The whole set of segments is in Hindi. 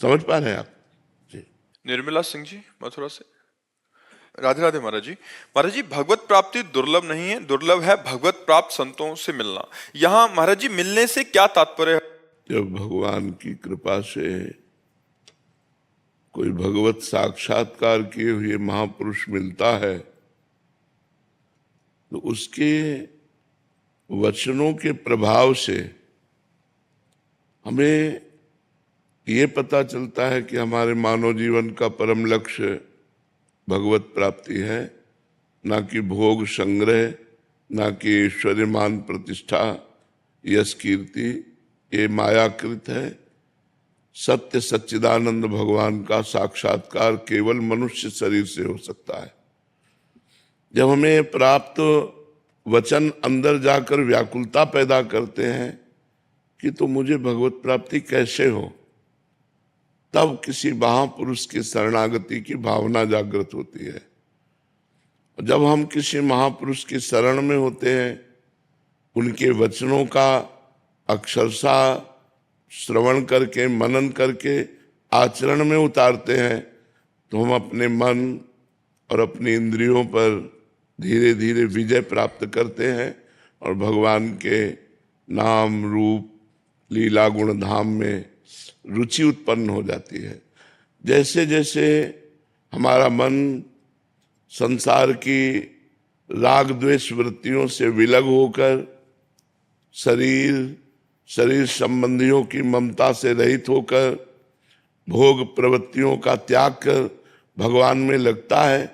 समझ पा रहे हैं आप जी? निर्मला सिंह जी मथुरा से। राधे राधे महाराज जी। महाराज जी, भगवत प्राप्ति दुर्लभ नहीं है, दुर्लभ है भगवत प्राप्त संतों से मिलना। यहाँ महाराज जी मिलने से क्या तात्पर्य है? जब भगवान की कृपा से कोई भगवत साक्षात्कार किए हुए महापुरुष मिलता है तो उसके वचनों के प्रभाव से हमें ये पता चलता है कि हमारे मानव जीवन का परम लक्ष्य भगवत प्राप्ति है, ना कि भोग संग्रह, ना कि ऐश्वर्य मान प्रतिष्ठा यश कीर्ति, ये मायाकृत है। सत्य सच्चिदानंद भगवान का साक्षात्कार केवल मनुष्य शरीर से हो सकता है। जब हमें प्राप्त वचन अंदर जाकर व्याकुलता पैदा करते हैं कि तो मुझे भगवत प्राप्ति कैसे हो, तब किसी महापुरुष की शरणागति की भावना जागृत होती है। जब हम किसी महापुरुष की शरण में होते हैं, उनके वचनों का अक्षरशः श्रवण करके मनन करके आचरण में उतारते हैं, तो हम अपने मन और अपनी इंद्रियों पर धीरे धीरे विजय प्राप्त करते हैं और भगवान के नाम रूप लीला गुण धाम में रुचि उत्पन्न हो जाती है। जैसे जैसे हमारा मन संसार की राग द्वेष वृत्तियों से विलग होकर शरीर संबंधियों की ममता से रहित होकर भोग प्रवृत्तियों का त्याग कर भगवान में लगता है,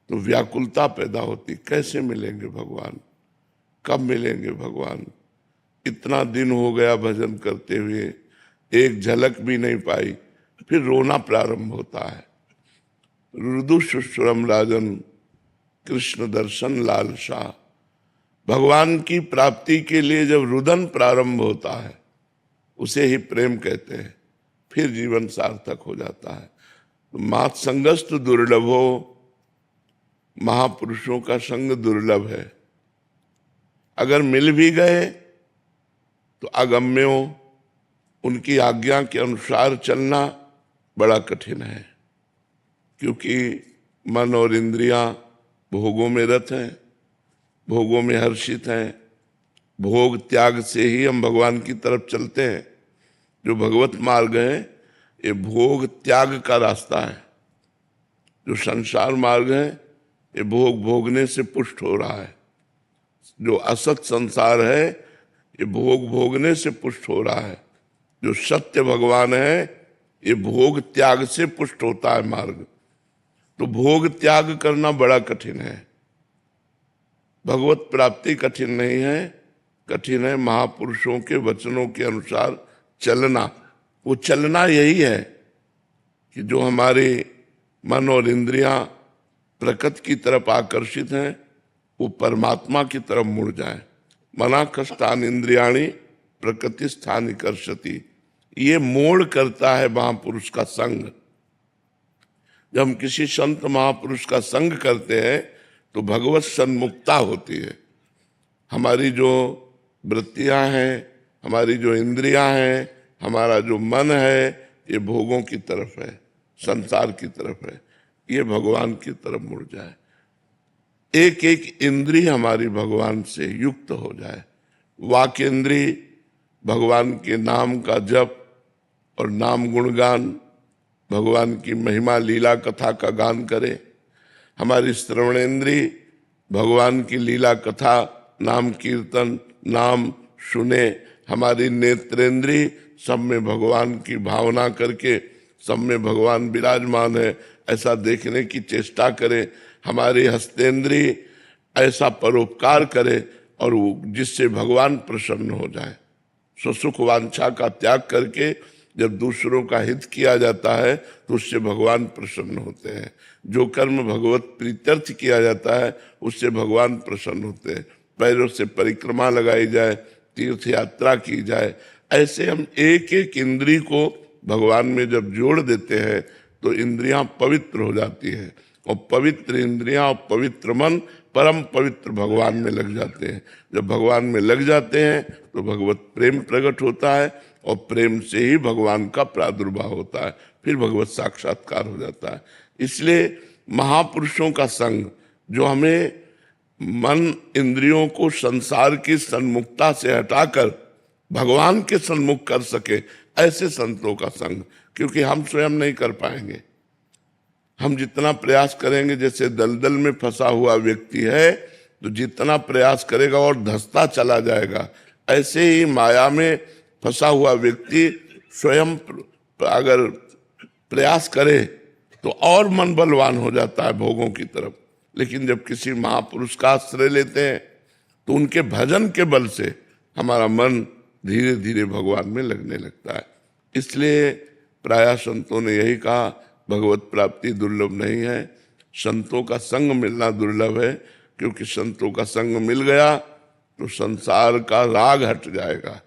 तो व्याकुलता पैदा होती, कैसे मिलेंगे भगवान, कब मिलेंगे भगवान। इतना दिन हो गया भजन करते हुए, एक झलक भी नहीं पाई, फिर रोना प्रारंभ होता है। रुदु शुश्रम राजन कृष्ण दर्शन लालसा। भगवान की प्राप्ति के लिए जब रुदन प्रारंभ होता है, उसे ही प्रेम कहते हैं, फिर जीवन सार्थक हो जाता है। मात संगस्त दुर्लभो, महापुरुषों का संग दुर्लभ है। अगर मिल भी गए तो अगम्यों, उनकी आज्ञा के अनुसार चलना बड़ा कठिन है, क्योंकि मन और इंद्रियां भोगों में रत हैं, भोगों में हर्षित हैं। भोग त्याग से ही हम भगवान की तरफ चलते हैं। जो भगवत मार्ग है ये भोग त्याग का रास्ता है। जो संसार मार्ग है ये भोग भोगने से पुष्ट हो रहा है। जो असत संसार है ये भोग भोगने से पुष्ट हो रहा है। जो सत्य भगवान है ये भोग त्याग से पुष्ट होता है मार्ग। तो भोग त्याग करना बड़ा कठिन है। भगवत प्राप्ति कठिन नहीं है, कठिन है महापुरुषों के वचनों के अनुसार चलना। वो चलना यही है कि जो हमारे मन और इंद्रियां प्रकृति की तरफ आकर्षित हैं, वो परमात्मा की तरफ मुड़ जाए। मना कष्टान इंद्रियाणी प्रकृति स्थान कर्षति। ये मोड़ करता है महापुरुष का संग। जब हम किसी संत महापुरुष का संग करते हैं तो भगवत सन्मुक्ता होती है। हमारी जो वृत्तियां हैं, हमारी जो इंद्रियां हैं, हमारा जो मन है, ये भोगों की तरफ है, संसार की तरफ है, ये भगवान की तरफ मुड़ जाए। एक एक इंद्री हमारी भगवान से युक्त हो जाए। वाक इंद्री भगवान के नाम का जप और नाम गुणगान, भगवान की महिमा लीला कथा का गान करे। हमारी श्रवणेन्द्री भगवान की लीला कथा नाम कीर्तन नाम सुने। हमारी नेत्रेंद्री सब में भगवान की भावना करके सब में भगवान विराजमान है ऐसा देखने की चेष्टा करे। हमारी हस्तेंद्री ऐसा परोपकार करे और वो जिससे भगवान प्रसन्न हो जाए। स्वसुख वांछा का त्याग करके जब दूसरों का हित किया जाता है तो उससे भगवान प्रसन्न होते हैं। जो कर्म भगवत प्रीत्यर्थ किया जाता है उससे भगवान प्रसन्न होते हैं। पैरों से परिक्रमा लगाई जाए, तीर्थ यात्रा की जाए, ऐसे हम एक एक इंद्री को भगवान में जब जोड़ देते हैं तो इंद्रियां पवित्र हो जाती है। और पवित्र इंद्रियां और पवित्र मन परम पवित्र भगवान में लग जाते हैं। जब भगवान में लग जाते हैं तो भगवत प्रेम प्रकट होता है और प्रेम से ही भगवान का प्रादुर्भाव होता है, फिर भगवत साक्षात्कार हो जाता है। इसलिए महापुरुषों का संग जो हमें मन इंद्रियों को संसार की सन्मुखता से हटाकर भगवान के सन्मुख कर सके, ऐसे संतों का संग, क्योंकि हम स्वयं नहीं कर पाएंगे। हम जितना प्रयास करेंगे, जैसे दलदल में फंसा हुआ व्यक्ति है तो जितना प्रयास करेगा और धंसता चला जाएगा, ऐसे ही माया में फंसा हुआ व्यक्ति स्वयं अगर प्रयास करे तो और मन बलवान हो जाता है भोगों की तरफ। लेकिन जब किसी महापुरुष का आश्रय लेते हैं तो उनके भजन के बल से हमारा मन धीरे धीरे भगवान में लगने लगता है। इसलिए प्रायः संतों ने यही कहा, भगवत प्राप्ति दुर्लभ नहीं है, संतों का संग मिलना दुर्लभ है, क्योंकि संतों का संग मिल गया तो संसार का राग हट जाएगा।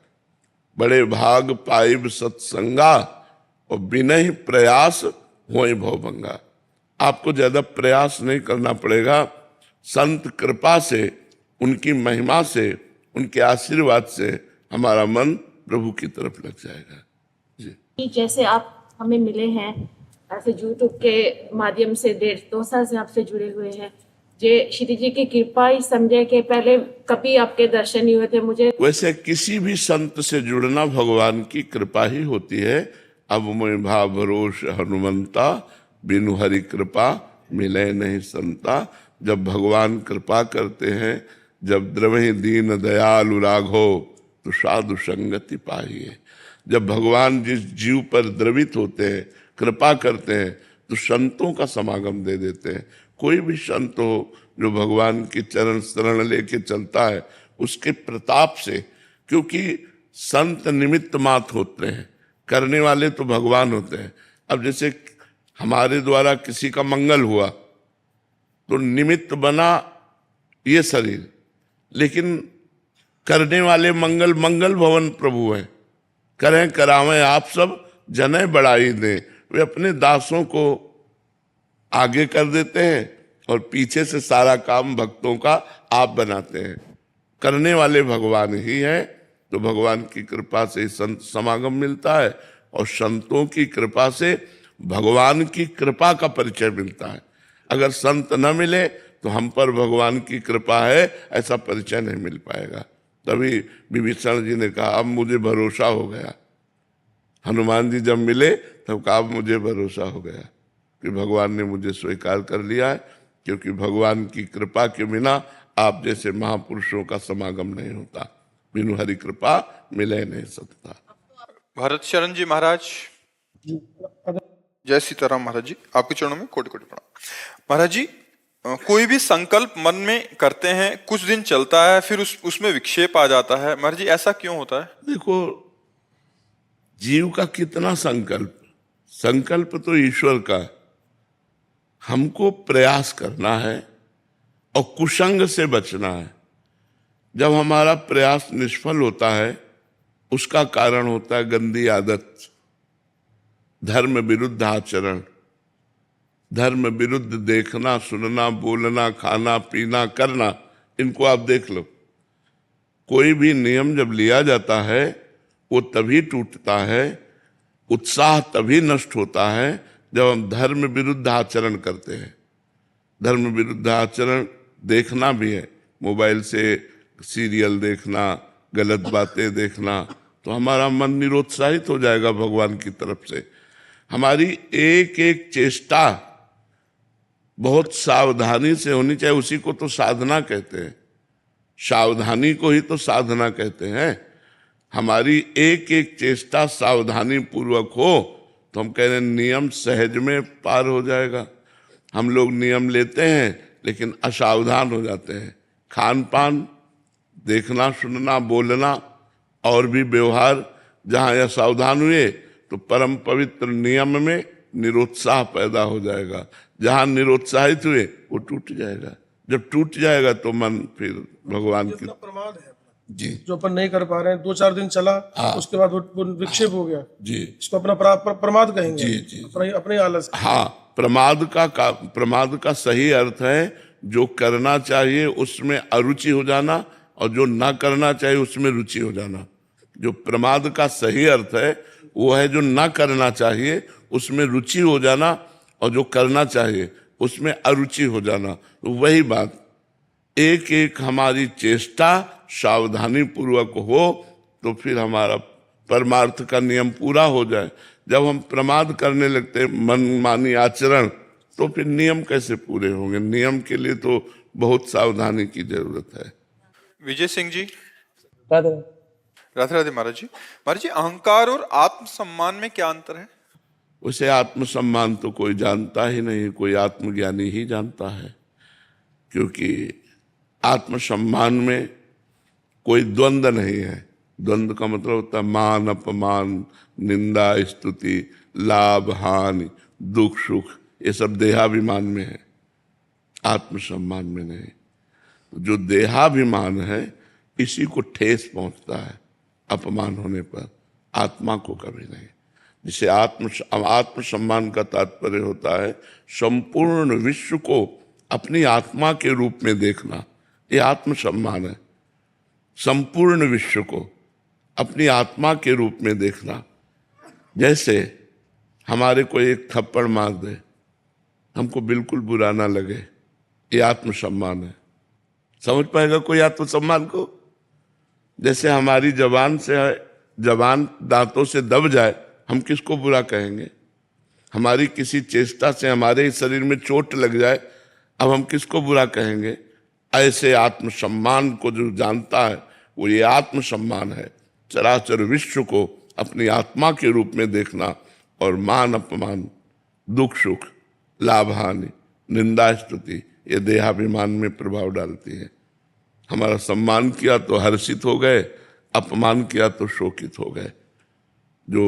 बड़े भाग पाइब सत्संगा और बिना ही प्रयास होए भवभंगा। आपको ज्यादा प्रयास नहीं करना पड़ेगा, संत कृपा से, उनकी महिमा से, उनके आशीर्वाद से हमारा मन प्रभु की तरफ लग जाएगा। जी, जैसे आप हमें मिले हैं ऐसे यूट्यूब के माध्यम से 1.5-2 साल से आपसे जुड़े हुए हैं, जे श्री जी की कृपा ही समझे कि पहले कभी आपके दर्शन नहीं हुए थे मुझे। वैसे किसी भी संत से जुड़ना भगवान की कृपा ही होती है। अब मैं भाव भरोस हनुमंता, बिनु हरि कृपा मिले नहीं संता। जब भगवान कृपा करते हैं, जब द्रवहि दीन दयालु राघो तो साधु संगति पाइए। जब भगवान जिस जीव पर द्रवित होते हैं, कृपा करते हैं, तो संतों का समागम दे देते हैं। कोई भी संत हो जो भगवान की चरण शरण लेके चलता है, उसके प्रताप से, क्योंकि संत निमित्त मात्र होते हैं, करने वाले तो भगवान होते हैं। अब जैसे हमारे द्वारा किसी का मंगल हुआ तो निमित्त बना ये शरीर, लेकिन करने वाले मंगल मंगल भवन प्रभु हैं। करें करावें आप सब जने बढ़ाई दें। वे अपने दासों को आगे कर देते हैं और पीछे से सारा काम भक्तों का आप बनाते हैं। करने वाले भगवान ही हैं। तो भगवान की कृपा से संत समागम मिलता है और संतों की कृपा से भगवान की कृपा का परिचय मिलता है। अगर संत न मिले तो हम पर भगवान की कृपा है ऐसा परिचय नहीं मिल पाएगा। तभी विभीषण जी ने कहा, अब मुझे भरोसा हो गया। हनुमान जी जब मिले तब कहा, अब मुझे भरोसा हो गया कि भगवान ने मुझे स्वीकार कर लिया है, क्योंकि भगवान की कृपा के बिना आप जैसे महापुरुषों का समागम नहीं होता। बिनु हरि कृपा मिले नहीं सकता। भरत शरण जी महाराज, जय सीताराम महाराज जी, आपके चरणों में कोटि कोटि प्रणाम। महाराज जी, कोई भी संकल्प मन में करते हैं, कुछ दिन चलता है, फिर उसमें विक्षेप आ जाता है। महाराज जी, ऐसा क्यों होता है? देखो, जीव का कितना संकल्प, संकल्प तो ईश्वर का, हमको प्रयास करना है और कुसंग से बचना है। जब हमारा प्रयास निष्फल होता है, उसका कारण होता है गंदी आदत, धर्म विरुद्ध आचरण, धर्म विरुद्ध देखना, सुनना, बोलना, खाना, पीना, करना। इनको आप देख लो। कोई भी नियम जब लिया जाता है वो तभी टूटता है, उत्साह तभी नष्ट होता है जब हम धर्म विरुद्ध आचरण करते हैं। धर्म विरुद्ध आचरण देखना भी है, मोबाइल से सीरियल देखना, गलत बातें देखना, तो हमारा मन निरुत्साहित हो जाएगा भगवान की तरफ से। हमारी एक एक चेष्टा बहुत सावधानी से होनी चाहिए। उसी को तो साधना कहते हैं, सावधानी को ही तो साधना कहते हैं। हमारी एक एक चेष्टा सावधानी पूर्वक हो तो हम कह रहे हैं नियम सहज में पार हो जाएगा। हम लोग नियम लेते हैं लेकिन असावधान हो जाते हैं। खान पान, देखना, सुनना, बोलना और भी व्यवहार जहाँ असावधान हुए तो परम पवित्र नियम में निरुत्साह पैदा हो जाएगा। जहाँ निरुत्साहित हुए वो टूट जाएगा। जब टूट जाएगा तो मन फिर भगवान की प्रमाद है जी, जो अपन नहीं कर पा रहे हैं। 2-4 दिन चला, उसके बाद वो विक्षेप हो गया जी, इसको अपना प्रमाद कहेंगे। जी, जी, अपने आलस। हाँ, प्रमाद का सही अर्थ है जो करना चाहिए उसमें अरुचि हो जाना और जो ना करना चाहिए उसमें रुचि हो जाना। जो प्रमाद का सही अर्थ है वो है जो ना करना चाहिए उसमें रुचि हो जाना, और जो करना चाहिए उसमें अरुचि हो जाना। तो वही बात, एक एक हमारी चेष्टा सावधानी पूर्वक हो तो फिर हमारा परमार्थ का नियम पूरा हो जाए। जब हम प्रमाद करने लगते हैं, मनमानी आचरण, तो फिर नियम कैसे पूरे होंगे? नियम के लिए तो बहुत सावधानी की जरूरत है। विजय सिंह जी। राधे राधे राधे महाराज जी। महाराज जी, अहंकार और आत्मसम्मान में क्या अंतर है? उसे आत्मसम्मान तो कोई जानता ही नहीं, कोई आत्मज्ञानी ही जानता है, क्योंकि आत्मसम्मान में कोई द्वंद्व नहीं है। द्वंद्व का मतलब होता है मान अपमान, निंदा स्तुति, लाभ हानि, दुख सुख, ये सब देहाभिमान में है, आत्मसम्मान में नहीं। जो देहाभिमान है इसी को ठेस पहुंचता है अपमान होने पर, आत्मा को कभी नहीं। जिसे आत्मसम्मान का तात्पर्य होता है संपूर्ण विश्व को अपनी आत्मा के रूप में देखना, ये आत्मसम्मान है। संपूर्ण विश्व को अपनी आत्मा के रूप में देखना। जैसे हमारे को एक थप्पड़ मार दे, हमको बिल्कुल बुरा ना लगे, ये आत्मसम्मान है। समझ पाएगा कोई आत्मसम्मान को? जैसे हमारी जबान दांतों से दब जाए, हम किसको बुरा कहेंगे? हमारी किसी चेष्टा से हमारे शरीर में चोट लग जाए, अब हम किसको बुरा कहेंगे? ऐसे आत्मसम्मान को जो जानता है वो ये आत्मसम्मान है। चराचर विश्व को अपनी आत्मा के रूप में देखना, और मान अपमान, दुख सुख, लाभ हानि, निंदा स्तुति, ये देहाभिमान में प्रभाव डालती है। हमारा सम्मान किया तो हर्षित हो गए, अपमान किया तो शोकित हो गए। जो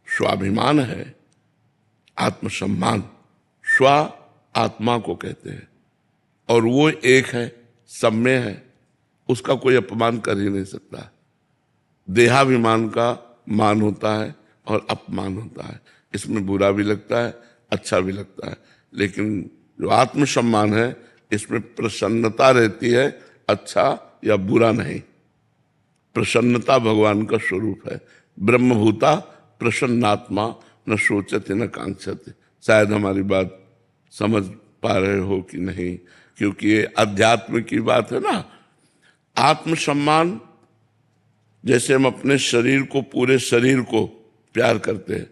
स्वाभिमान है, आत्मसम्मान, स्व आत्मा को कहते हैं, और वो एक है, सब में है, उसका कोई अपमान कर ही नहीं सकता। देहाभिमान का मान होता है और अपमान होता है, इसमें बुरा भी लगता है, अच्छा भी लगता है। लेकिन जो आत्मसम्मान है इसमें प्रसन्नता रहती है, अच्छा या बुरा नहीं। प्रसन्नता भगवान का स्वरूप है। ब्रह्मभूता प्रसन्नात्मा न सोचते न कांक्षते। शायद हमारी बात समझ पा रहे हो कि नहीं, क्योंकि ये अध्यात्म की बात है ना। आत्मसम्मान, जैसे हम अपने शरीर को, पूरे शरीर को प्यार करते हैं,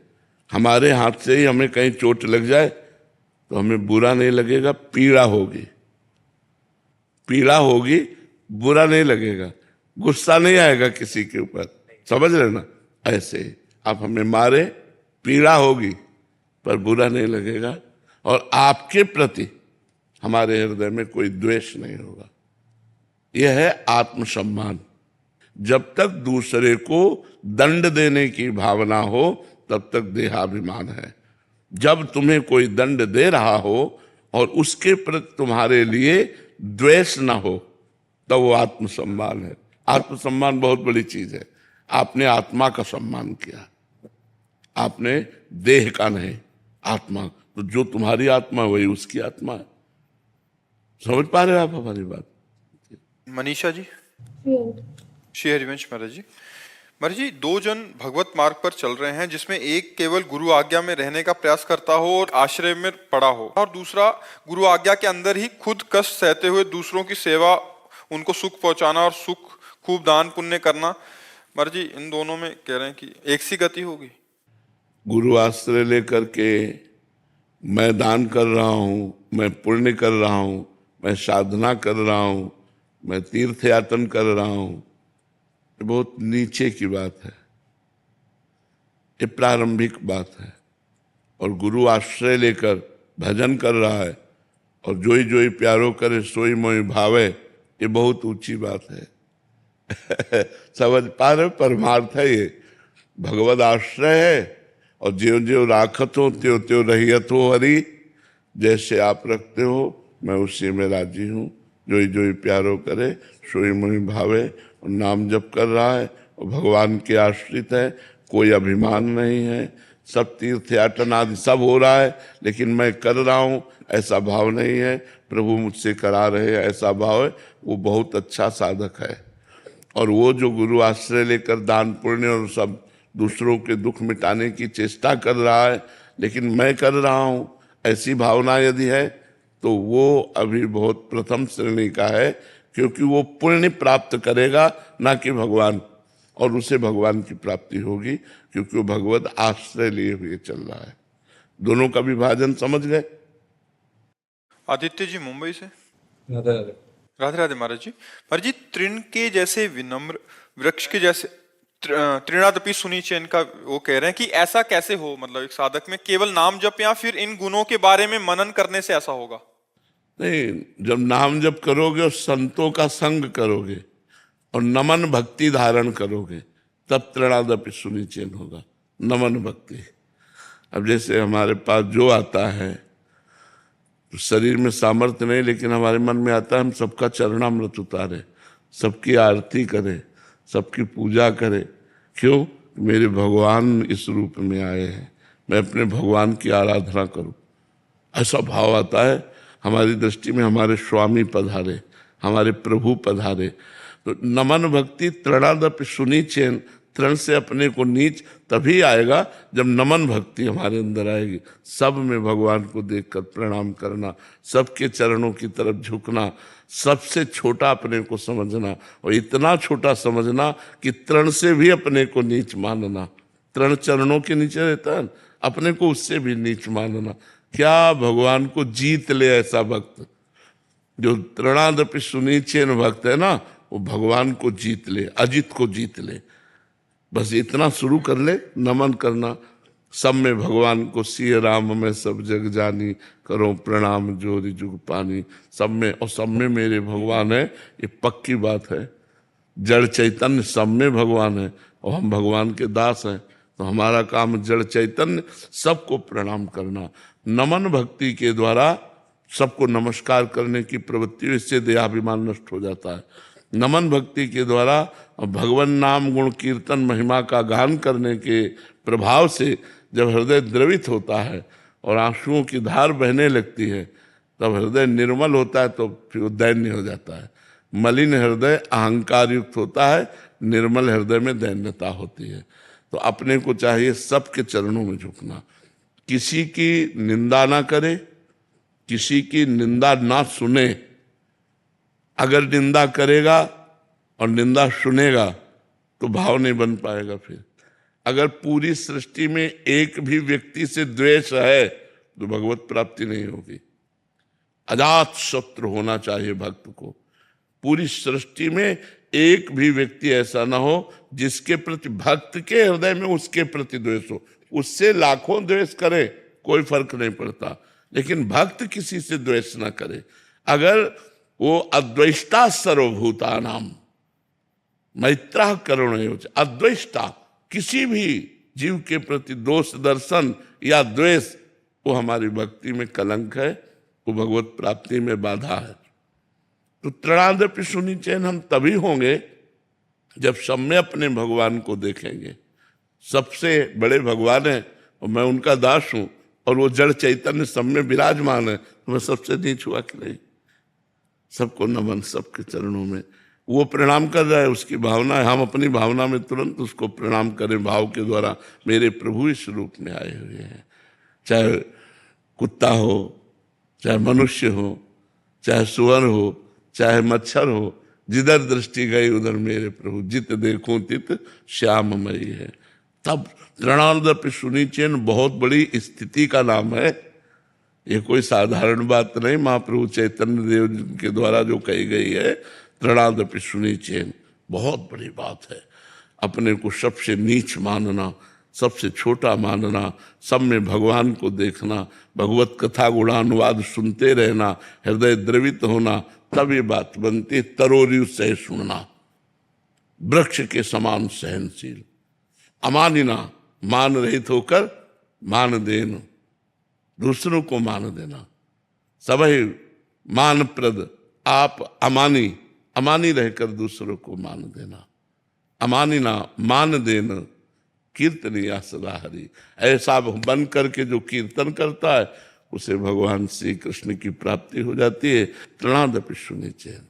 हमारे हाथ से ही हमें कहीं चोट लग जाए तो हमें बुरा नहीं लगेगा, पीड़ा होगी, पीड़ा होगी, बुरा नहीं लगेगा, गुस्सा नहीं आएगा किसी के ऊपर। समझ रहे ना? ऐसे ही आप हमें मारे, पीड़ा होगी पर बुरा नहीं लगेगा, और आपके प्रति हमारे हृदय में कोई द्वेष नहीं होगा। यह है आत्मसम्मान। जब तक दूसरे को दंड देने की भावना हो तब तक देहाभिमान है। जब तुम्हें कोई दंड दे रहा हो और उसके प्रति तुम्हारे लिए द्वेष ना हो, तब वो आत्मसम्मान है। आत्मसम्मान बहुत बड़ी चीज है। आपने आत्मा का सम्मान किया, आपने देह का नहीं, आत्मा। तो जो तुम्हारी आत्मा वही उसकी आत्मा है। समझ पा रहे हो आप हमारी बात? मनीषा जी। श्री हरिवंश महाराज जी। महाराज जी, दो जन भगवत मार्ग पर चल रहे हैं, जिसमें एक केवल गुरु आज्ञा में रहने का प्रयास करता हो और आश्रय में पड़ा हो, और दूसरा गुरु आज्ञा के अंदर ही खुद कष्ट सहते हुए दूसरों की सेवा, उनको सुख पहुंचाना और सुख खूब दान पुण्य करना। महाराज जी, इन दोनों में कह रहे हैं कि एक सी गति होगी। गुरु आश्रय लेकर के मैं दान कर रहा हूँ, मैं पुण्य कर रहा हूँ, मैं साधना कर रहा हूँ, मैं तीर्थ यातन कर रहा हूँ, ये बहुत नीचे की बात है, ये प्रारंभिक बात है। और गुरु आश्रय लेकर भजन कर रहा है और जोई जोई प्यारो करे सोई मोई भावे, ये बहुत ऊंची बात है। समझ पा रहे? परमार्थ है ये, भगवद आश्रय है। और ज्यो ज्यो राखत हो त्यों त्यों रहियत हो हरि, जैसे आप रखते हो मैं उसी में राजी हूँ। जोई जोई प्यारो करे सोई मोई भावे, और नाम जप कर रहा है और भगवान के आश्रित है, कोई अभिमान नहीं है, सब तीर्थ यातन आदि सब हो रहा है, लेकिन मैं कर रहा हूँ ऐसा भाव नहीं है, प्रभु मुझसे करा रहे हैं ऐसा भाव है, वो बहुत अच्छा साधक है। और वो जो गुरु आश्रय लेकर दान पुण्य और सब दूसरों के दुख मिटाने की चेष्टा कर रहा है, लेकिन मैं कर रहा हूं, ऐसी भावना यदि है तो वो अभी बहुत प्रथम श्रेणी का है, क्योंकि वो पुण्य प्राप्त करेगा ना कि भगवान, और उसे भगवान की प्राप्ति होगी, क्योंकि वो भगवत आश्रय लिए हुए चल रहा है। दोनों का विभाजन समझ गए। आदित्य जी मुंबई से। राधे राधे। राधे राधे महाराज जी। महाराज जी, तृण के जैसे विनम्र, वृक्ष के जैसे तृणादपि सुनिचेन का वो कह रहे हैं कि ऐसा कैसे हो, मतलब एक साधक में केवल नाम जप या फिर इन गुणों के बारे में मनन करने से ऐसा होगा? नहीं, जब नाम जप करोगे और संतों का संग करोगे और नमन भक्ति धारण करोगे, तब तृणादपि सुनिचेन होगा, नमन भक्ति। अब जैसे हमारे पास जो आता है, तो शरीर में सामर्थ्य नहीं, लेकिन हमारे मन में आता है हम सबका चरणामृत उतारे, सबकी आरती करें, सबकी पूजा करें। क्यों? मेरे भगवान इस रूप में आए हैं, मैं अपने भगवान की आराधना करूं, ऐसा भाव आता है। हमारी दृष्टि में हमारे स्वामी पधारे, हमारे प्रभु पधारे। तो नमन भक्ति तृणादपि सुनिचेन, तृण से अपने को नीच तभी आएगा जब नमन भक्ति हमारे अंदर आएगी। सब में भगवान को देखकर प्रणाम करना, सबके चरणों की तरफ झुकना, सबसे छोटा अपने को समझना, और इतना छोटा समझना कि तृण से भी अपने को नीच मानना। तृण चरणों के नीचे रहता है, अपने को उससे भी नीच मानना। क्या भगवान को जीत ले ऐसा भक्त, जो तृणादपि सुनिचेन भक्त है ना, वो भगवान को जीत ले, अजित को जीत ले। बस इतना शुरू कर ले नमन करना। सब में भगवान को सिय राम में सब जग जानी, करो प्रणाम जोरी जुग पानी। सब में, और सब में मेरे भगवान है, ये पक्की बात है। जड़ चैतन्य सब में भगवान है, और हम भगवान के दास हैं, तो हमारा काम जड़ चैतन्य सबको प्रणाम करना। नमन भक्ति के द्वारा सबको नमस्कार करने की प्रवृत्ति, इससे देहाभिमान नष्ट हो जाता है। नमन भक्ति के द्वारा भगवान नाम गुण कीर्तन महिमा का गान करने के प्रभाव से जब हृदय द्रवित होता है और आंसुओं की धार बहने लगती है, तब हृदय निर्मल होता है, तो फिर दैन्य हो जाता है। मलिन हृदय अहंकार युक्त होता है, निर्मल हृदय में दैन्यता होती है। तो अपने को चाहिए सबके चरणों में झुकना, किसी की निंदा ना करे, किसी की निंदा ना सुने। अगर निंदा करेगा और निंदा सुनेगा तो भाव नहीं बन पाएगा। फिर अगर पूरी सृष्टि में एक भी व्यक्ति से द्वेष है तो भगवत प्राप्ति नहीं होगी। अजात शत्रु होना चाहिए भक्त को। पूरी सृष्टि में एक भी व्यक्ति ऐसा ना हो जिसके प्रति, भक्त के हृदय में उसके प्रति द्वेष हो। उससे लाखों द्वेष करे, कोई फर्क नहीं पड़ता, लेकिन भक्त किसी से द्वेष ना करे। अगर वो अद्वेष्टा सर्वभूतानाम मैत्रः करुणयोच, अद्वेष्टा, किसी भी जीव के प्रति दोष दर्शन या द्वेष, वो हमारी भक्ति में कलंक है, वो भगवत प्राप्ति में बाधा है। तो तृणादपि सुनिचेन हम तभी होंगे जब सब में अपने भगवान को देखेंगे। सबसे बड़े भगवान है और मैं उनका दास हूं, और वो जड़ चैतन्य सब में विराजमान है, तो मैं सबसे नीच हुआ कि नहीं? सबको नमन, सबके चरणों में। वो प्रणाम कर रहा है, उसकी भावना है, हम अपनी भावना में तुरंत उसको प्रणाम करें भाव के द्वारा। मेरे प्रभु इस रूप में आए हुए हैं, चाहे कुत्ता हो, चाहे मनुष्य हो, चाहे सुअर हो, चाहे मच्छर हो, जिधर दृष्टि गई उधर मेरे प्रभु, जित देखूं तित श्याममयी है। तब तृणादपि सुनिचेन बहुत बड़ी स्थिति का नाम है। ये कोई साधारण बात नहीं, महाप्रभु चैतन्य देव के द्वारा जो कही गई है, तृणादपि सुनिचेन, बहुत बड़ी बात है। अपने को सबसे नीच मानना, सबसे छोटा मानना, सब में भगवान को देखना, भगवत कथा गुणानुवाद सुनते रहना, हृदय द्रवित होना, तब ये बात बनती। तरोरियु सह सुनना, वृक्ष के समान सहनशील, अमानिना, मान रहित होकर मान देना, दूसरों को मान देना, सभी मान प्रद, आप अमानी, अमानी रहकर दूसरों को मान देना, अमानिना, मान देना, कीर्तनिया सदा हरि। ऐसा बन करके जो कीर्तन करता है उसे भगवान श्री कृष्ण की प्राप्ति हो जाती है। तृणादपि सुनिचेन,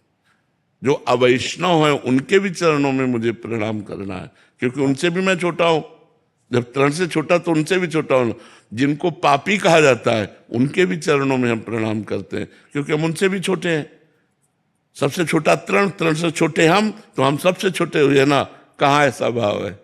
जो अवैष्णव हैं उनके भी चरणों में मुझे प्रणाम करना है, क्योंकि उनसे भी मैं छोटा हूं। जब तरण से छोटा तो उनसे भी छोटा हूं। जिनको पापी कहा जाता है उनके भी चरणों में हम प्रणाम करते हैं, क्योंकि हम उनसे भी छोटे हैं। सबसे छोटा तरण, तरण से छोटे हम, तो हम सबसे छोटे हुए ना। कहाँ ऐसा भाव है?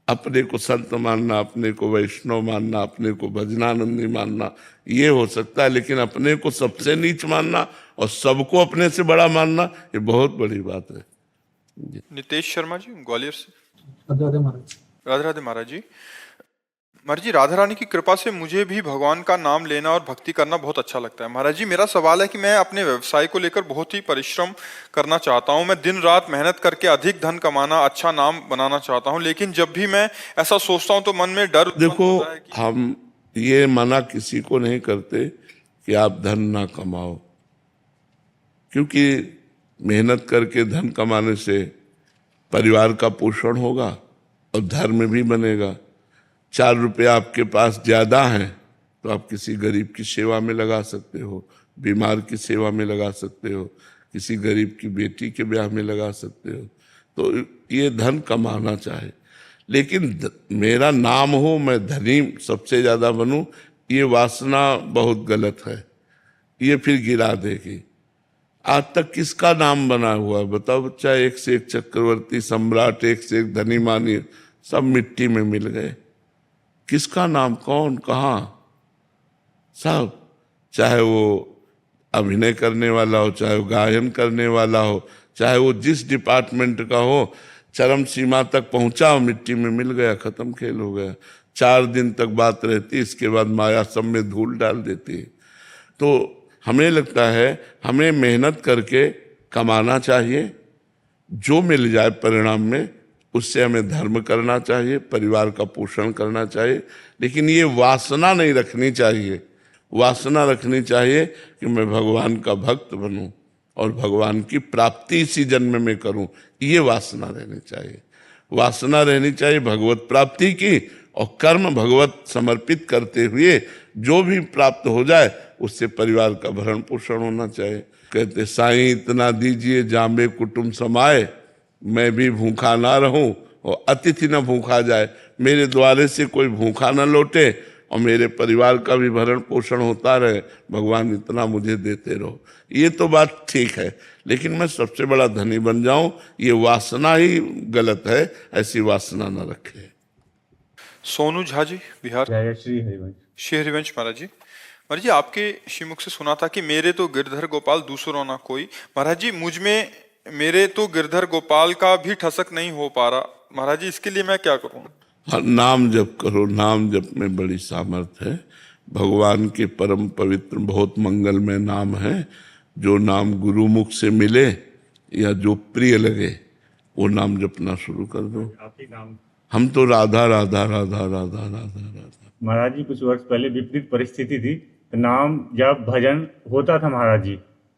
अपने को संत मानना, अपने को वैष्णव मानना, अपने को भजनानंदी मानना, ये हो सकता है, लेकिन अपने को सबसे नीच मानना और सबको अपने से बड़ा मानना, ये बहुत बड़ी बात है। नितेश शर्मा जी ग्वालियर से। राधे राधे महाराज। राधे राधे महाराज जी। महाराज जी, राधा रानी की कृपा से मुझे भी भगवान का नाम लेना और भक्ति करना बहुत अच्छा लगता है। महाराज जी, मेरा सवाल है कि मैं अपने व्यवसाय को लेकर बहुत ही परिश्रम करना चाहता हूं। मैं दिन रात मेहनत करके अधिक धन कमाना, अच्छा नाम बनाना चाहता हूं, लेकिन जब भी मैं ऐसा सोचता हूं तो मन में डर उत्पन्न देखो, होता है कि... हम ये मना किसी को नहीं करते कि आप धन ना कमाओ, क्योंकि मेहनत करके धन कमाने से परिवार का पोषण होगा और धर्म भी बनेगा। 4 रुपये आपके पास ज्यादा हैं तो आप किसी गरीब की सेवा में लगा सकते हो, बीमार की सेवा में लगा सकते हो, किसी गरीब की बेटी के ब्याह में लगा सकते हो। तो ये धन कमाना चाहे, लेकिन मेरा नाम हो, मैं धनी सबसे ज्यादा बनूं, ये वासना बहुत गलत है। ये फिर गिरा देगी। आज तक किसका नाम बना हुआ है बताओ बच्चा? एक से एक चक्रवर्ती, सम्राट, एक से एक धनी मानी, सब मिट्टी में मिल गए। किसका नाम, कौन, कहाँ? सब, चाहे वो अभिनय करने वाला हो, चाहे वो गायन करने वाला हो, चाहे वो जिस डिपार्टमेंट का हो, चरम सीमा तक पहुंचा और मिट्टी में मिल गया, खत्म, खेल हो गया। 4 दिन तक बात रहती, इसके बाद माया सब में धूल डाल देती है। तो हमें लगता है हमें मेहनत करके कमाना चाहिए, जो मिल जाए परिणाम में उससे हमें धर्म करना चाहिए, परिवार का पोषण करना चाहिए, लेकिन ये वासना नहीं रखनी चाहिए। वासना रखनी चाहिए कि मैं भगवान का भक्त बनूं और भगवान की प्राप्ति इसी जन्म में करूं, ये वासना रहनी चाहिए। वासना रहनी चाहिए भगवत प्राप्ति की, और कर्म भगवत समर्पित करते हुए जो भी प्राप्त हो जाए उससे परिवार का भरण पोषण होना चाहिए। कहते साईं इतना दीजिए जामे कुटुंब समाए, मैं भी भूखा ना रहूं और अतिथि न भूखा जाए। मेरे द्वारे से कोई भूखा ना लौटे और मेरे परिवार का भी भरण पोषण होता रहे, भगवान इतना मुझे देते रहो। ये तो बात ठीक है, लेकिन मैं सबसे बड़ा धनी बन जाऊं, ये वासना ही गलत है। ऐसी वासना न रखे। सोनू झा जी बिहार। जय श्री हरिवंश। श्री हरिवंश महाराज जी। महाराज जी, आपके श्रीमुख से सुना था कि मेरे तो गिरधर गोपाल दूसरों ना कोई। महाराज जी, मुझ में मेरे तो गिरधर गोपाल का भी ठसक नहीं हो पा रहा। महाराज जी, इसके लिए मैं क्या करूं? हाँ, नाम जप करो। नाम जप में बड़ी सामर्थ्य है। भगवान के परम पवित्र बहुत मंगलमय नाम है। जो नाम गुरुमुख से मिले या जो प्रिय लगे वो नाम जपना शुरू कर दो। आपके नाम हम तो राधा राधा राधा राधा राधा राधा। महाराज जी, कुछ वर्ष पहले विपरीत परिस्थिति थी, तो नाम जब भजन होता था महाराज जी।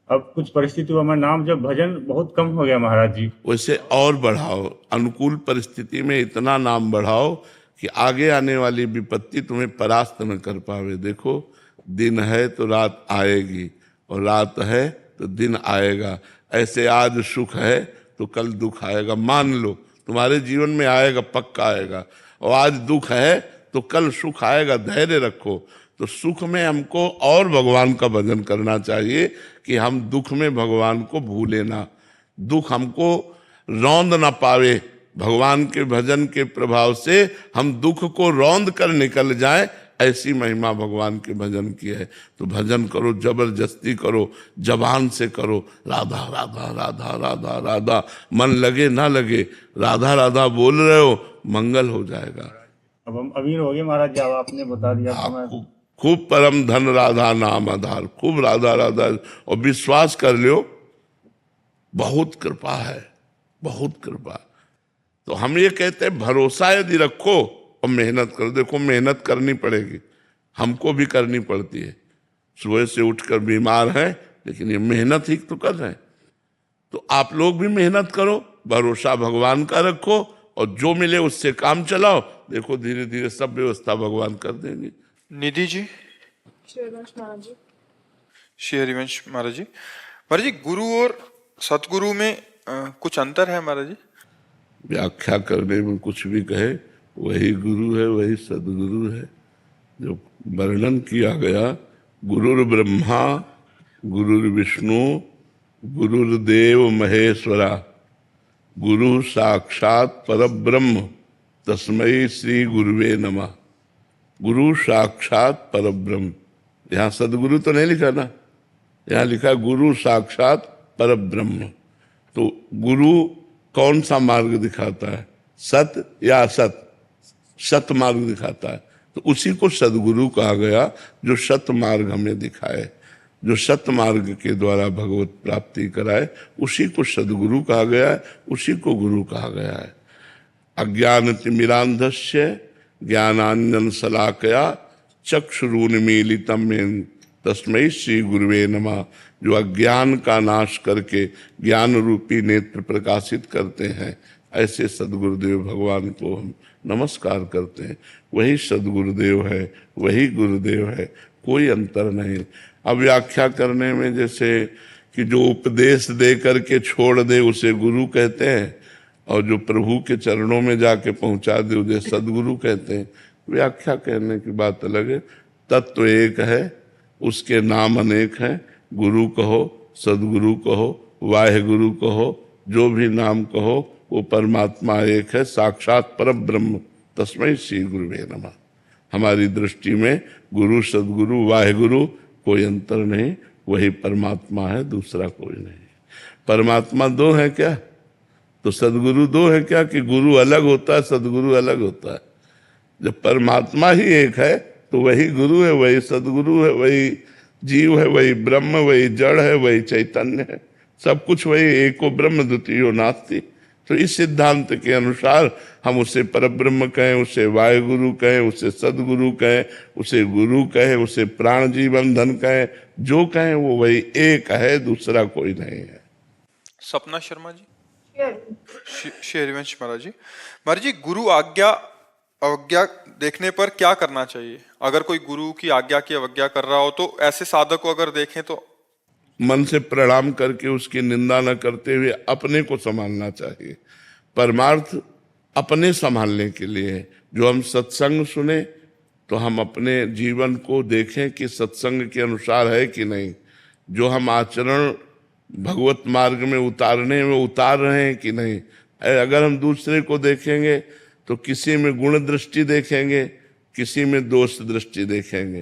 अब कुछ परिस्थिति हुआ, मैं नाम जब भजन बहुत कम हो गया महाराज जी। वैसे और बढ़ाओ, अनुकूल परिस्थिति में इतना नाम बढ़ाओ कि आगे आने वाली विपत्ति तुम्हें परास्त न कर पावे। देखो, दिन है तो रात आएगी और रात है तो दिन आएगा। ऐसे आज सुख है तो कल दुख आएगा। मान लो तुम्हारे जीवन में आएगा, पक्का आएगा। और आज दुख है तो कल सुख आएगा, धैर्य रखो। तो सुख में हमको और भगवान का भजन करना चाहिए कि हम दुख में भगवान को भूले ना, दुख हमको रौंद ना पावे। भगवान के भजन के प्रभाव से हम दुख को रौंद कर निकल जाए, ऐसी महिमा भगवान के भजन की है। तो भजन करो, जबरदस्ती करो, जबान से करो, राधा राधा राधा राधा राधा। मन लगे ना लगे, राधा राधा बोल रहे हो, मंगल हो जाएगा। अब हम अमीर हो गए महाराज जी, अब आपने बता दिया तो मैं खूब परम धन राधा नाम आधार, खूब राधा राधा। और विश्वास कर लियो, बहुत कृपा है, बहुत कृपा। तो हम ये कहते हैं भरोसा यदि रखो और मेहनत करो। देखो, मेहनत करनी पड़ेगी, हमको भी करनी पड़ती है। सुबह से उठकर बीमार है, लेकिन ये मेहनत ही तो कर रहे हैं। तो आप लोग भी मेहनत करो, भरोसा भगवान का रखो और जो मिले उससे काम चलाओ। देखो, धीरे धीरे सब व्यवस्था भगवान कर देंगे। निधि जी। श्री हरिवंश महाराज जी। श्री हरिवंश महाराज जी। महाराज जी, गुरु और सतगुरु में कुछ अंतर है महाराज जी? व्याख्या करने में कुछ भी कहे, वही गुरु है, वही सदगुरु है। जो वर्णन किया गया, गुरुर ब्रह्मा गुरुर विष्णु गुरुर्देव महेश्वरा, गुरु साक्षात परब्रह्म तस्मै श्री गुरुवे नमः। गुरु साक्षात परब्रह्म, यहाँ सदगुरु तो नहीं लिखा ना, यहाँ लिखा गुरु साक्षात परब्रह्म। तो गुरु कौन सा मार्ग दिखाता है, सत या असत? सत मार्ग दिखाता है, तो उसी को सदगुरु कहा गया, जो सत मार्ग हमें दिखाए, जो सत मार्ग के द्वारा भगवत प्राप्ति कराए, उसी को सदगुरु कहा गया है, उसी को गुरु कहा गया है। अज्ञानतिमिरान्धस्य ज्ञानांजन शलाकया चक्षुरुन्मीलितं येन तस्मै श्री गुरुवे नमः। जो अज्ञान का नाश करके ज्ञान रूपी नेत्र प्रकाशित करते हैं, ऐसे सदगुरुदेव भगवान को हम नमस्कार करते हैं। वही सदगुरुदेव है, वही गुरुदेव है, कोई अंतर नहीं। अब व्याख्या करने में जैसे कि जो उपदेश दे करके छोड़ दे उसे गुरु कहते हैं, और जो प्रभु के चरणों में जाके पहुंचा दे उसे सदगुरु कहते हैं। व्याख्या कहने की बात अलग है। तत्व एक है, उसके नाम अनेक हैं। गुरु कहो, सदगुरु कहो, वाहेगुरु कहो, जो भी नाम कहो, वो परमात्मा एक है, साक्षात परब्रह्म तस्मै श्री गुरुवे नमः। हमारी दृष्टि में गुरु सदगुरु वाहेगुरु कोई अंतर नहीं, वही परमात्मा है, दूसरा कोई नहीं। परमात्मा दो है क्या? तो सदगुरु दो है क्या? कि गुरु अलग होता है, सदगुरु अलग होता है? जब परमात्मा ही एक है तो वही गुरु है, वही सदगुरु है, वही जीव है, वही ब्रह्म, वही जड़ है, वही चैतन्य है, सब कुछ वही। एको ब्रह्म द्वितीयो नास्ति। तो इस सिद्धांत के अनुसार हम उसे परब्रह्म कहें, उसे वायुगुरु कहें, उसे सदगुरु कहें, उसे गुरु कहें, उसे प्राण जीवन धन कहें, जो कहें वो वही एक है, दूसरा कोई नहीं है। सपना शर्मा जी, श्री हरिवंश महाराज जी। महाराज जी, गुरु आज्ञा अवज्ञा देखने पर क्या करना चाहिए? अगर कोई गुरु की आज्ञा की अवज्ञा कर रहा हो तो ऐसे साधक को अगर देखें तो? मन से प्रणाम करके उसकी निंदा न करते हुए अपने को संभालना चाहिए। परमार्थ अपने संभालने के लिए है। जो हम सत्संग सुने तो हम अपने जीवन को देखें कि सत्संग के अनुसार है कि नहीं। जो हम आचरण भगवत मार्ग में उतारने में उतार रहे हैं कि नहीं। अगर हम दूसरे को देखेंगे तो किसी में गुण दृष्टि देखेंगे, किसी में दोष दृष्टि देखेंगे।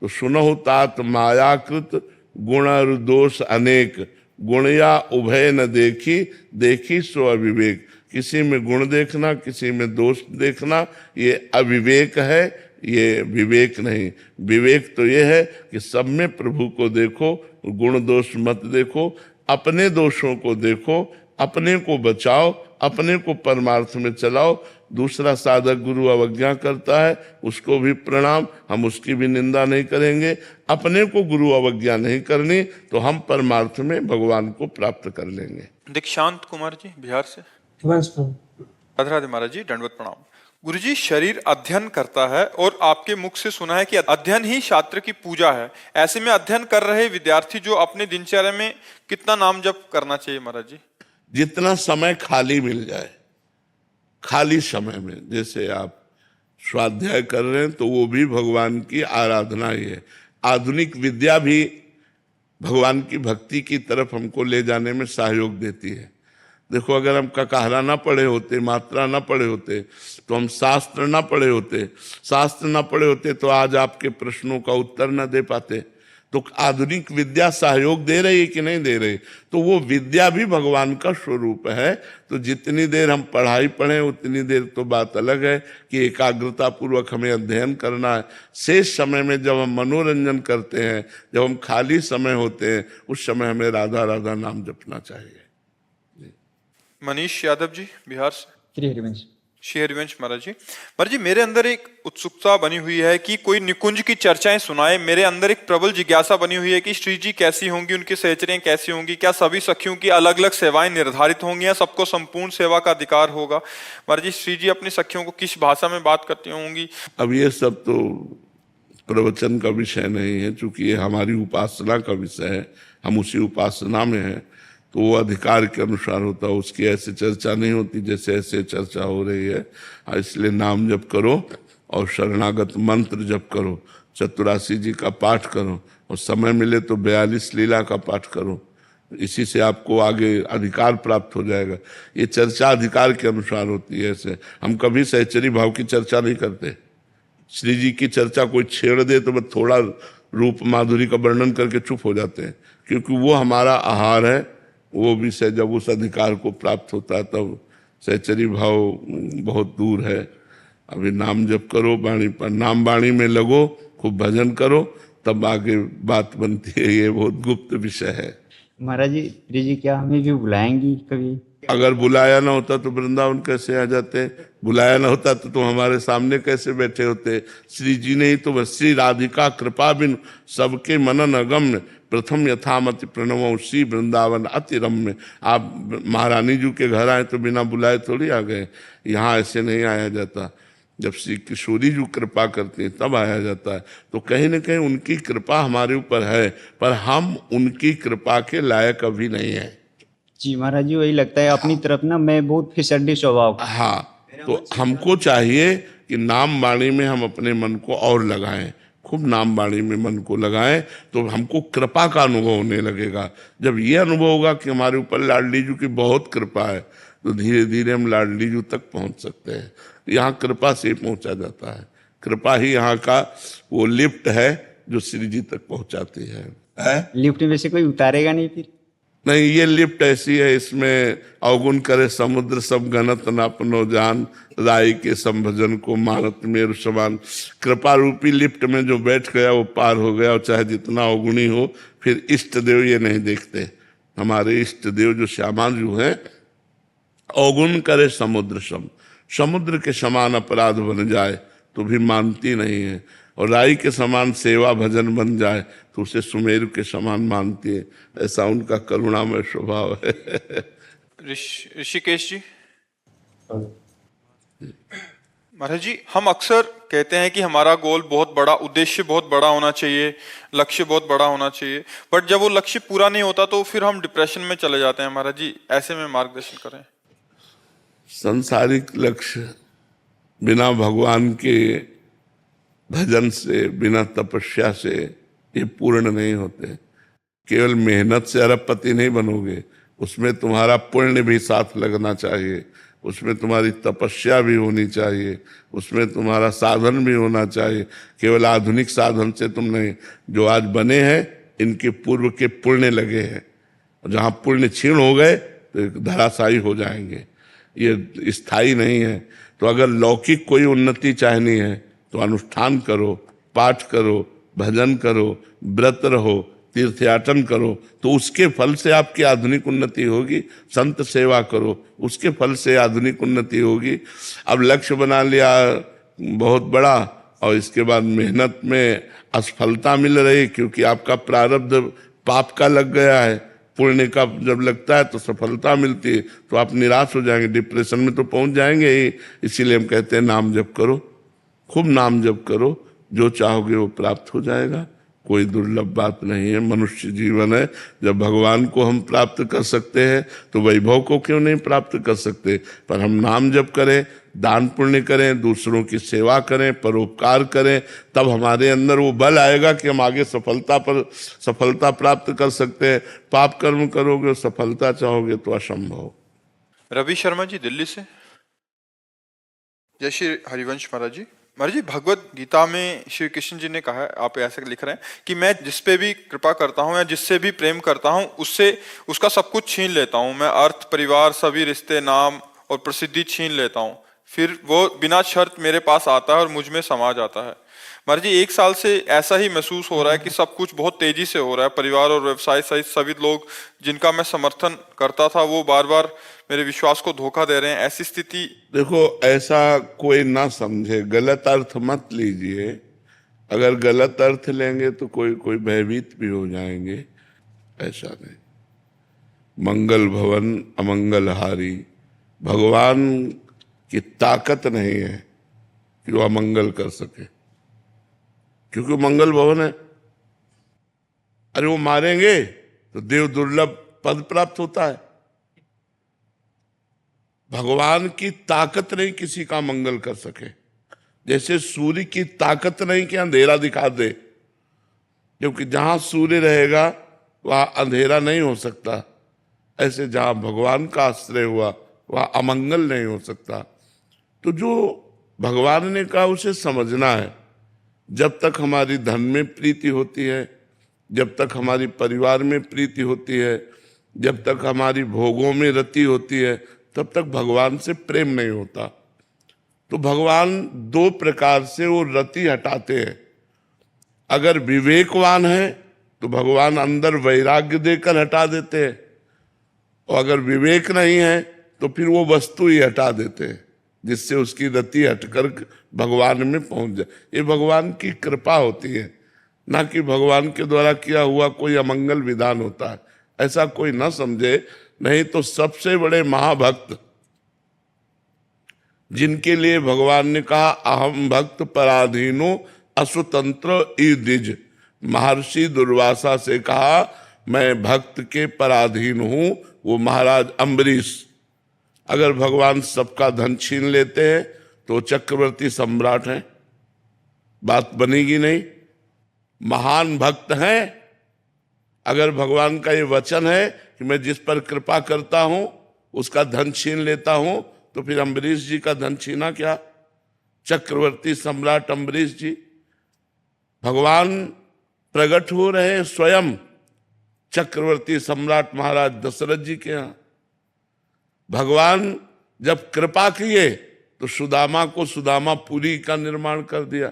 तो सुनहु तात मायाकृत गुण और दोष अनेक, गुण या उभय न देखी, देखी सो अविवेक। किसी में गुण देखना, किसी में दोष देखना, ये अविवेक है, ये विवेक नहीं। विवेक तो ये है कि सब में प्रभु को देखो, गुण दोष मत देखो, अपने दोषों को देखो, अपने को बचाओ, अपने को परमार्थ में चलाओ। दूसरा साधक गुरु अवज्ञा करता है, उसको भी प्रणाम, हम उसकी भी निंदा नहीं करेंगे। अपने को गुरु अवज्ञा नहीं करनी तो हम परमार्थ में भगवान को प्राप्त कर लेंगे। दीक्षांत कुमार जी, बिहार से। राधे राधे महाराज जी, दंडवत प्रणाम। गुरु जी, शरीर अध्ययन करता है और आपके मुख से सुना है कि अध्ययन ही शास्त्र की पूजा है। ऐसे में अध्ययन कर रहे विद्यार्थी जो अपने दिनचर्या में कितना नाम जप करना चाहिए महाराज जी? जितना समय खाली मिल जाए, खाली समय में, जैसे आप स्वाध्याय कर रहे हैं तो वो भी भगवान की आराधना ही है। आधुनिक विद्या भी भगवान की भक्ति की तरफ हमको ले जाने में सहयोग देती है। देखो, अगर हम ककाहरा ना पढ़े होते, मात्रा ना पढ़े होते, तो हम शास्त्र ना पढ़े होते, शास्त्र ना पढ़े होते तो आज आपके प्रश्नों का उत्तर ना दे पाते। तो आधुनिक विद्या सहयोग दे रही है कि नहीं दे रही? तो वो विद्या भी भगवान का स्वरूप है। तो जितनी देर हम पढ़ाई पढ़ें उतनी देर तो बात अलग है कि एकाग्रता पूर्वक हमें अध्ययन करना है। शेष समय में जब हम मनोरंजन करते हैं, जब हम खाली समय होते हैं, उस समय हमें राधा राधा नाम जपना चाहिए। मनीष यादव जी, बिहार से। श्री हरिवंश। श्री हरिवंश महाराज जी। महाराज जी, मेरे अंदर एक उत्सुकता बनी हुई है कि कोई निकुंज की चर्चाएं सुनाए। मेरे अंदर एक प्रबल जिज्ञासा बनी हुई है कि श्री जी कैसी होंगी, उनकी सहचर्याएं कैसी होंगी, क्या सभी सखियों की अलग अलग सेवाएं निर्धारित होंगी या सबको संपूर्ण सेवा का अधिकार होगा? महाराज जी, श्री जी अपनी सखियों को किस भाषा में बात करती होंगी? अब ये सब तो प्रवचन का विषय नहीं है, चूंकि ये हमारी उपासना का विषय है, हम उसी उपासना में हैं। तो वो अधिकार के अनुसार होता है, उसकी ऐसे चर्चा नहीं होती जैसे ऐसे चर्चा हो रही है। इसलिए नाम जप करो और शरणागत मंत्र जप करो, चतुरासी जी का पाठ करो, और समय मिले तो 42 लीला का पाठ करो। इसी से आपको आगे अधिकार प्राप्त हो जाएगा। ये चर्चा अधिकार के अनुसार होती है। ऐसे हम कभी सहचरी भाव की चर्चा नहीं करते। श्री जी की चर्चा कोई छेड़ दे तो बस थोड़ा रूप माधुरी का वर्णन करके चुप हो जाते हैं, क्योंकि वो हमारा आहार है। वो विषय जब उस अधिकार को प्राप्त होता है तब सहचरी भाव बहुत दूर है। अभी नाम जप करो, वाणी पर नाम वाणी में लगो, खूब भजन करो, तब आगे बात बनती है। ये बहुत गुप्त विषय है। महाराज जी, श्री जी क्या हमें भी बुलाएंगी कभी? अगर बुलाया ना होता तो वृंदावन कैसे आ जाते? बुलाया ना होता तो तुम हमारे सामने कैसे बैठे होते? श्री जी ने ही तो बस श्री राधिका कृपा बिन सबके मनन अगम्य प्रथम यथामति प्रणव श्री वृंदावन अति रम्य। आप महारानी जी के घर आए तो बिना बुलाए थोड़ी आ गए। यहाँ ऐसे नहीं आया जाता। जब श्री किशोरी जी कृपा करती हैं तब आया जाता है। तो कहीं ना कहीं उनकी कृपा हमारे ऊपर है, पर हम उनकी कृपा के लायक अभी नहीं है। जी महाराज जी, वही लगता है अपनी तरफ ना मैं बहुत फिसड्डी स्वभाव का। हाँ, तो हमको चाहिए कि नाम वाणी में हम अपने मन को और लगाएं, खूब नाम वाणी में मन को लगाएं, तो हमको कृपा का अनुभव होने लगेगा। जब ये अनुभव होगा कि हमारे ऊपर लाडली जी की बहुत कृपा है, तो धीरे धीरे हम लाडली जी तक पहुंच सकते हैं। यहाँ कृपा से ही पहुंचा जाता है। कृपा ही यहाँ का वो लिफ्ट है जो श्री जी तक पहुंचाती है? लिफ्ट में से कोई उतारेगा नहीं फिर? नहीं, ये लिफ्ट ऐसी है, इसमें अवगुण करे समुद्र सब गणत न अपनो जान, राई के संभजन को मानत मेरु समान। कृपा रूपी लिफ्ट में जो बैठ गया वो पार हो गया, और चाहे जितना अवगुणी हो। फिर इष्ट देव ये नहीं देखते। हमारे इष्ट देव जो श्यामा जी हैं, अवगुण करे समुद्र सम, समुद्र के समान अपराध बन जाए तो भी मानती नहीं है, और राई के समान सेवा भजन बन जाए तो उसे सुमेरु के समान मानती है। ऐसा उनका करुणामय स्वभाव है। ऋषिकेश जी, महाराज जी, हम अक्सर कहते हैं कि हमारा गोल बहुत बड़ा, उद्देश्य बहुत बड़ा होना चाहिए, लक्ष्य बहुत बड़ा होना चाहिए, बट जब वो लक्ष्य पूरा नहीं होता तो फिर हम डिप्रेशन में चले जाते हैं। महाराज जी, ऐसे में मार्गदर्शन करें। संसारिक लक्ष्य बिना भगवान के भजन से, बिना तपस्या से ये पूर्ण नहीं होते। केवल मेहनत से अरबपति नहीं बनोगे, उसमें तुम्हारा पुण्य भी साथ लगना चाहिए, उसमें तुम्हारी तपस्या भी होनी चाहिए, उसमें तुम्हारा साधन भी होना चाहिए। केवल आधुनिक साधन से तुम नहीं। जो आज बने हैं इनके पूर्व के पुण्य लगे हैं, जहाँ पुण्य क्षीण हो गए तो धराशायी हो जाएंगे। ये स्थायी नहीं है। तो अगर लौकिक कोई उन्नति चाहनी है तो अनुष्ठान करो, पाठ करो, भजन करो, व्रत रहो, तीर्थयाटन करो, तो उसके फल से आपकी आधुनिक उन्नति होगी। संत सेवा करो, उसके फल से आधुनिक उन्नति होगी। अब लक्ष्य बना लिया बहुत बड़ा, और इसके बाद मेहनत में असफलता मिल रही क्योंकि आपका प्रारब्ध पाप का लग गया है। पुण्य का जब लगता है तो सफलता मिलती है, तो आप निराश हो जाएंगे, डिप्रेशन में तो पहुंच जाएंगे ही। इसीलिए हम कहते हैं नाम जप करो, खूब नाम जप करो, जो चाहोगे वो प्राप्त हो जाएगा। कोई दुर्लभ बात नहीं है। मनुष्य जीवन है, जब भगवान को हम प्राप्त कर सकते हैं तो वैभव को क्यों नहीं प्राप्त कर सकते। पर हम नाम जप करें, दान पुण्य करें, दूसरों की सेवा करें, परोपकार करें, तब हमारे अंदर वो बल आएगा कि हम आगे सफलता प्राप्त कर सकते हैं। पाप कर्म करोगे, सफलता चाहोगे तो असंभव। रवि शर्मा जी, दिल्ली से। जय श्री हरिवंश महाराज जी। महाराज जी, भगवत गीता में श्री कृष्ण जी ने कहा है, आप ऐसे लिख रहे हैं कि मैं जिस पे भी कृपा करता हूँ या जिससे भी प्रेम करता हूँ उससे उसका सब कुछ छीन लेता हूँ। मैं अर्थ, परिवार, सभी रिश्ते, नाम और प्रसिद्धि छीन लेता हूँ, फिर वो बिना शर्त मेरे पास आता है और मुझ में समा जाता है। महाराज जी, 1 साल से ऐसा ही महसूस हो रहा है कि सब कुछ बहुत तेजी से हो रहा है। परिवार और व्यवसाय सहित सभी लोग जिनका मैं समर्थन करता था वो बार बार मेरे विश्वास को धोखा दे रहे हैं। ऐसी स्थिति। देखो, ऐसा कोई ना समझे, गलत अर्थ मत लीजिए। अगर गलत अर्थ लेंगे तो कोई भयभीत भी हो जाएंगे। ऐसा नहीं। मंगल भवन अमंगल हारी, भगवान की ताकत नहीं है कि वो अमंगल कर सके, क्योंकि वो मंगल भवन है। अरे वो मारेंगे तो देव दुर्लभ पद प्राप्त होता है। भगवान की ताकत नहीं किसी का मंगल कर सके। जैसे सूर्य की ताकत नहीं कि अंधेरा दिखा दे, क्योंकि जहां सूर्य रहेगा वहां अंधेरा नहीं हो सकता। ऐसे जहां भगवान का आश्रय हुआ वहां अमंगल नहीं हो सकता। तो जो भगवान ने कहा उसे समझना है। जब तक हमारी धन में प्रीति होती है, जब तक हमारी परिवार में प्रीति होती है, जब तक हमारी भोगों में रति होती है, तब तक भगवान से प्रेम नहीं होता। तो भगवान दो प्रकार से वो रति हटाते हैं। अगर विवेकवान है तो भगवान अंदर वैराग्य देकर हटा देते हैं, और अगर विवेक नहीं है तो फिर वो वस्तु ही हटा देते हैं, जिससे उसकी रति हटकर भगवान में पहुंच जाए। ये भगवान की कृपा होती है, ना कि भगवान के द्वारा किया हुआ कोई अमंगल विधान होता है। ऐसा कोई ना समझे, नहीं तो सबसे बड़े महाभक्त जिनके लिए भगवान ने कहा अहम भक्त पराधीनो असुतंत्र ई द्विज, महर्षि दुर्वासा से कहा मैं भक्त के पराधीन हूं, वो महाराज अम्बरीश। अगर भगवान सबका धन छीन लेते हैं तो चक्रवर्ती सम्राट हैं, बात बनेगी नहीं। महान भक्त हैं, अगर भगवान का ये वचन है कि मैं जिस पर कृपा करता हूं उसका धन छीन लेता हूं, तो फिर अम्बरीश जी का धन छीना क्या? चक्रवर्ती सम्राट अम्बरीश जी। भगवान प्रकट हो रहे हैं स्वयं चक्रवर्ती सम्राट महाराज दशरथ जी के यहां। भगवान जब कृपा किए तो सुदामा को सुदामापुरी का निर्माण कर दिया।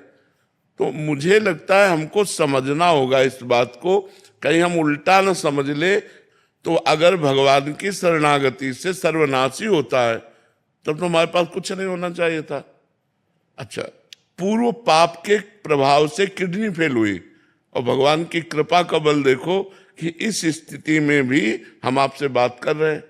तो मुझे लगता है हमको समझना होगा इस बात को, कहीं हम उल्टा न समझ ले। तो अगर भगवान की शरणागति से सर्वनाशी होता है तब तो हमारे पास कुछ नहीं होना चाहिए था। अच्छा, पूर्व पाप के प्रभाव से किडनी फेल हुई और भगवान की कृपा का बल देखो कि इस स्थिति में भी हम आपसे बात कर रहे हैं,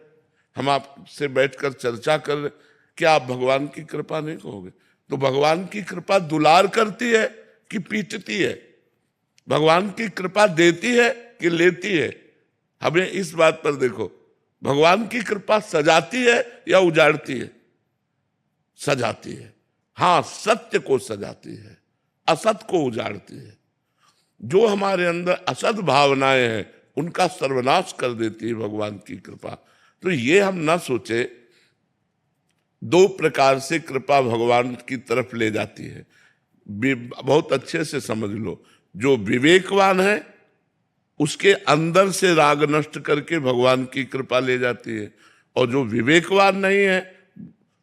हम आपसे बैठकर चर्चा कर रहे। क्या आप भगवान की कृपा नहीं कहोगे? तो भगवान की कृपा दुलार करती है कि पीटती है? भगवान की कृपा देती है कि लेती है? हमें इस बात पर देखो, भगवान की कृपा सजाती है या उजाड़ती है? सजाती है। हाँ, सत्य को सजाती है, असत को उजाड़ती है। जो हमारे अंदर असत भावनाएं हैं उनका सर्वनाश कर देती है भगवान की कृपा। तो ये हम ना सोचे, दो प्रकार से कृपा भगवान की तरफ ले जाती है। बहुत अच्छे से समझ लो, जो विवेकवान है उसके अंदर से राग नष्ट करके भगवान की कृपा ले जाती है, और जो विवेकवान नहीं है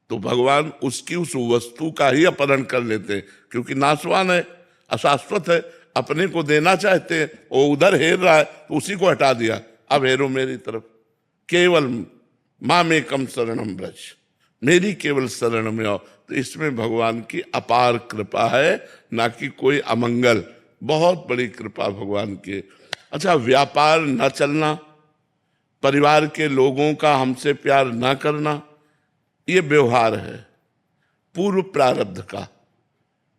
तो भगवान उसकी उस वस्तु का ही अपहरण कर लेते हैं, क्योंकि नाशवान है, अशाश्वत है, अपने को देना चाहते हैं, वो उधर हेर रहा है तो उसी को हटा दिया, अब हेरो मेरी तरफ। केवल मां में कम शरणम ब्रज, मेरी केवल शरण में आओ। तो इसमें भगवान की अपार कृपा है, ना कि कोई अमंगल। बहुत बड़ी कृपा भगवान की। अच्छा, व्यापार न चलना, परिवार के लोगों का हमसे प्यार न करना, ये व्यवहार है पूर्व प्रारब्ध का।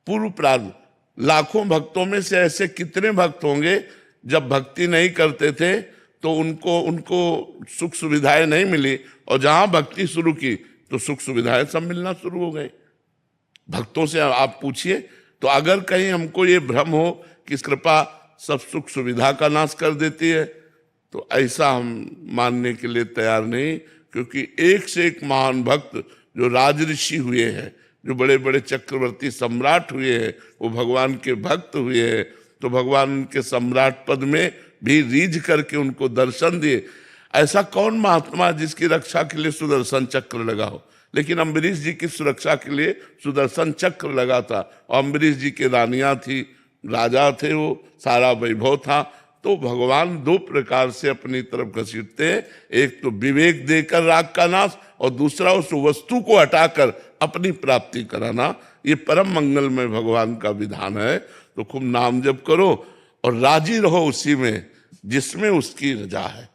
पूर्व प्रारब्ध, लाखों भक्तों में से ऐसे कितने भक्त होंगे जब भक्ति नहीं करते थे तो उनको सुख सुविधाएं नहीं मिली, और जहां भक्ति शुरू की तो सुख सुविधाएं सब मिलना शुरू हो गई। भक्तों से आप पूछिए, तो अगर कहीं हमको ये भ्रम हो कि कृपा सब सुख सुविधा का नाश कर देती है, तो ऐसा हम मानने के लिए तैयार नहीं। क्योंकि एक से एक महान भक्त जो राजऋषि हुए हैं, जो बड़े बड़े चक्रवर्ती सम्राट हुए हैं, वो भगवान के भक्त हुए हैं। तो भगवान उनके सम्राट पद में भी रीझ करके उनको दर्शन दिए। ऐसा कौन महात्मा जिसकी रक्षा के लिए सुदर्शन चक्र लगा हो? लेकिन अम्बरीश जी की सुरक्षा के लिए सुदर्शन चक्र लगा था, और अम्बरीश जी की रानियां थी, राजा थे, वो सारा वैभव था। तो भगवान दो प्रकार से अपनी तरफ घसीटते हैं, एक तो विवेक देकर राग का नाश, और दूसरा उस वस्तु को हटाकर अपनी प्राप्ति कराना। ये परम मंगलमय भगवान का विधान है। तो खूब नाम जप करो और राजी रहो उसी में जिसमें उसकी रजा है।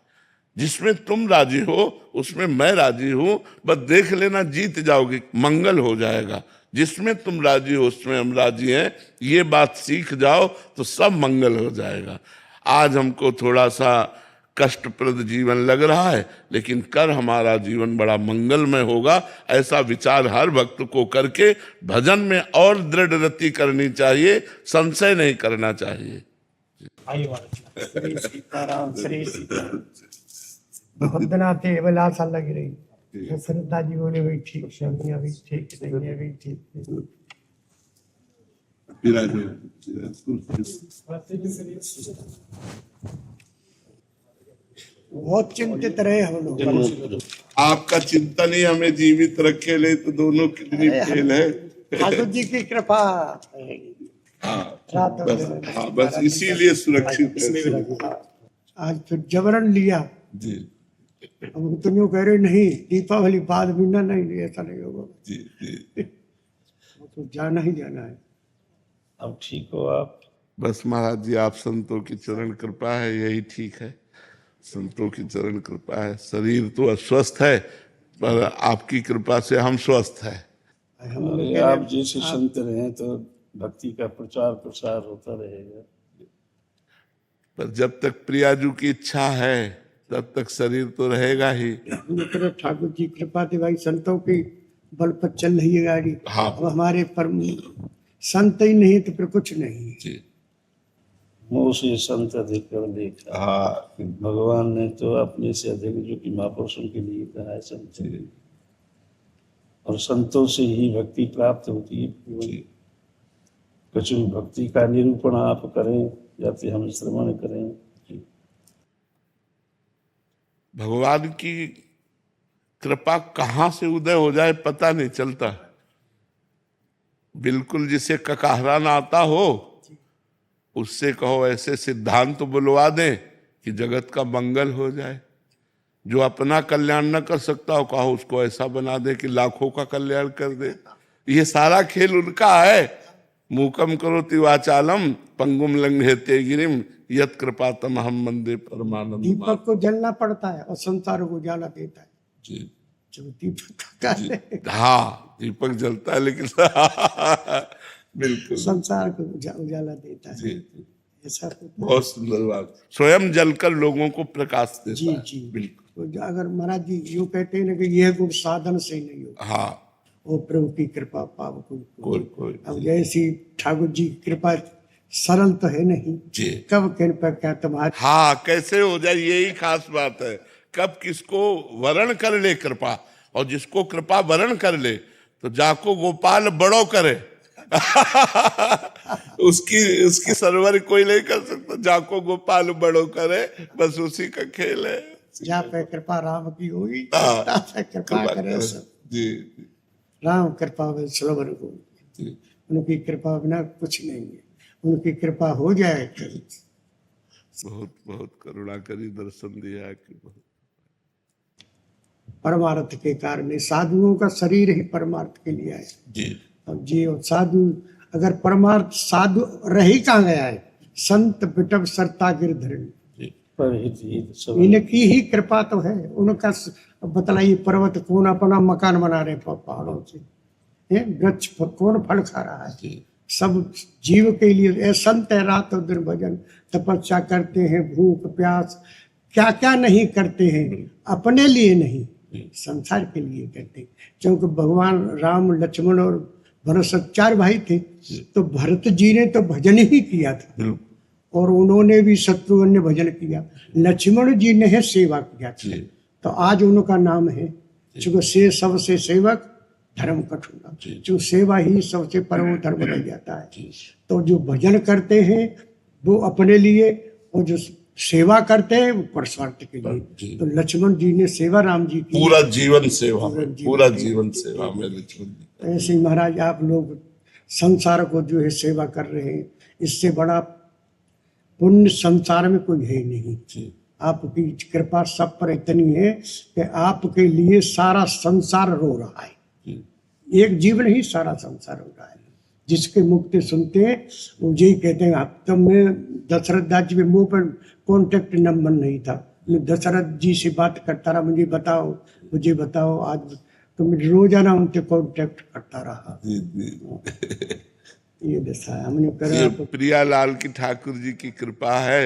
जिसमें तुम राजी हो उसमें मैं राजी हूं, बस देख लेना, जीत जाओगे, मंगल हो जाएगा। जिसमें तुम राजी हो उसमें हम राजी हैं, ये बात सीख जाओ तो सब मंगल हो जाएगा। आज हमको थोड़ा सा कष्टप्रद जीवन लग रहा है, लेकिन कर हमारा जीवन बड़ा मंगलमय होगा, ऐसा विचार हर भक्त को करके भजन में और दृढ़ रति करनी चाहिए, संशय नहीं करना चाहिए। श्री सीताराम श्री सीताराम। बहुत दिन आते अभिलाषा लग रही, श्रद्धा जी बोले भाई ठीक नहीं, अभी ठीक नहीं है, अभी ठीक। बहुत चिंतित रहे हम लोग। आपका चिंतन ही हमें जीवित रखे, ले तो दोनों कितनी फेल है। ठाकुर जी की कृपा। बस इसीलिए सुरक्षित है। आज फिर जबरन लिया जी हम तो यूँ कह रहे नहीं दीपावली बाद भी ना, नहीं ऐसा नहीं होगा जी जी। तो जाना ही जाना है। अब ठीक हो आप? बस महाराज जी, आप संतों की चरण कृपा है, यही ठीक है। संतों की चरण कृपा है। शरीर तो अस्वस्थ है, पर आपकी कृपा से हम स्वस्थ है। अरे आप जैसे संत रहे तो भक्ति का प्रचार प्रसार होता रहेगा। पर जब तक प्रियाजू की इच्छा है तब तक शरीर तो रहेगा ही। ठाकुर जी कृपा थी भाई, संतों की बल पर चल रही है गाड़ी। हाँ। अब हमारे परम संत ही नहीं तो फिर कुछ नहीं जी। मुँह से संत अधिक कर देखा। हाँ भगवान ने तो अपने से अधिक, जो कि महापुरुषों के लिए कहा है, संत। और संतों से ही भक्ति प्राप्त होती है। कुछ भक्ति का निरूपण आप करें या फिर हम श्रवण करें। भगवान की कृपा कहाँ से उदय हो जाए पता नहीं चलता। बिल्कुल जिसे ककाहरा ना आता हो उससे कहो ऐसे सिद्धांत बुलवा दें कि जगत का मंगल हो जाए। जो अपना कल्याण न कर सकता हो कहो उसको ऐसा बना दे कि लाखों का कल्याण कर दे। ये सारा खेल उनका है। मूकम करोति वाचालम पंगुम लंघयते गिरिम यत् कृपातम हम वंदे परमानंद। दीपक को जलना पड़ता है और संसार को उजाला देता है। जी जो दीपक का है, हाँ दीपक जलता है लेकिन बिल्कुल संसार को उजाला देता है। जी जी। ऐसा होता है। बहुत सुंदर बात। स्वयं जलकर लोगों को प्रकाश देता जी है। जी बिल्कुल। तो अगर महाराज जी यूँ कहते हैं ना कि यह गुण साधन से नहीं होता, हाँ वो प्रभु की कृपा पाव कोई अब जैसी ठाकुर जी की कृपा सरल तो है नहीं, जी। कब किन पर क्या तुम्हारे। हाँ कैसे हो जाए यही खास बात है। कब किसको वरण कर ले कृपा, और जिसको कृपा वरण कर ले तो जाको गोपाल बड़ो करे उसकी सरवर कोई नहीं कर सकता। जाको गोपाल बड़ो करे, बस उसी का खेल है। जहाँ पे कृपा राम की होगी हाँ। तहाँ पे कृपा करे सब। जी राम कृपा में श्रवण को, जी। उनकी कृपा बिना कुछ नहीं है। उनकी कृपा हो जाए बहुत बहुत करुणा करी, दर्शन दिया कि बहुत। परमार्थ के कारण साधुओं का शरीर ही परमार्थ के लिए है। जी अब जी और साधु अगर परमार्थ साधु रह ही कहाँ गया है। संत बिटव सरता गिरधरण, पर हित सब इनकी ही कृपा तो है। उनका बतलाइए पर्वत कौन अपना मकान बना रहे पहाड़ों से, वृक्ष कौन फल खा रहा है। सब जीव के लिए संत है, रात और दिन भजन तपस्या करते हैं, भूख प्यास क्या क्या नहीं करते हैं, अपने लिए नहीं संसार के लिए करते हैं। क्योंकि भगवान राम लक्ष्मण और भरत 4 भाई थे, तो भरत जी ने तो भजन ही किया था और उन्होंने भी शत्रुघ्न ने भजन किया, लक्ष्मण जी ने है सेवा किया था। तो आज उनका नाम है, चूंकि से सबसे सेवक धर्म कठोर, जो सेवा ही सबसे परम धर्म रह जाता है। तो जो भजन करते हैं वो अपने लिए, और जो सेवा करते हैं वो परस्वार्थ के लिए। तो लक्ष्मण जी ने सेवा राम जी की, पूरा जीवन सेवा में, पूरा जीवन सेवा में लक्ष्मण जी। ऐसे ही महाराज आप लोग संसार को जो है सेवा कर रहे हैं, इससे बड़ा पुण्य संसार में कोई है नहीं। आपकी कृपा सब पर इतनी है कि आपके लिए सारा संसार रो रहा है। एक जीवन ही सारा संसार हो रहा है। जिसके मुक्ति सुनते हैं वो यही कहते हैं, अब तब मैं दशरथ दास जी के मुंह पर कॉन्टेक्ट नंबर नहीं था, मैं दशरथ जी से बात करता रहा, मुझे बताओ। आज तो मैं रोजाना उनसे कॉन्टेक्ट करता रहा। ये दशा है। हमने ये प्रियालाल की ठाकुर जी की कृपा है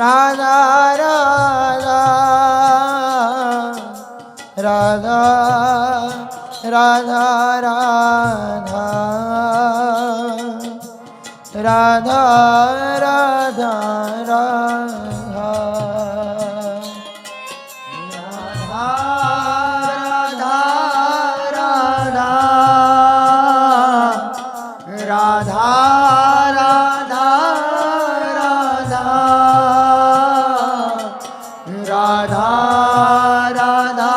राधा राधा राधा राधा राधा राधा राधा राधा राधा राधा राधा राधा राधा राधा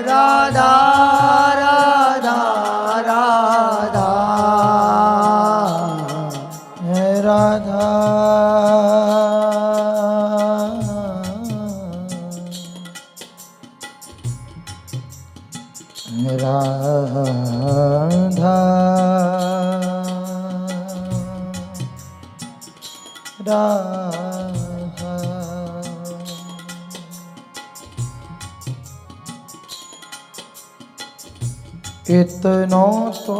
राधा राधा राधा राधा राधा इतना तो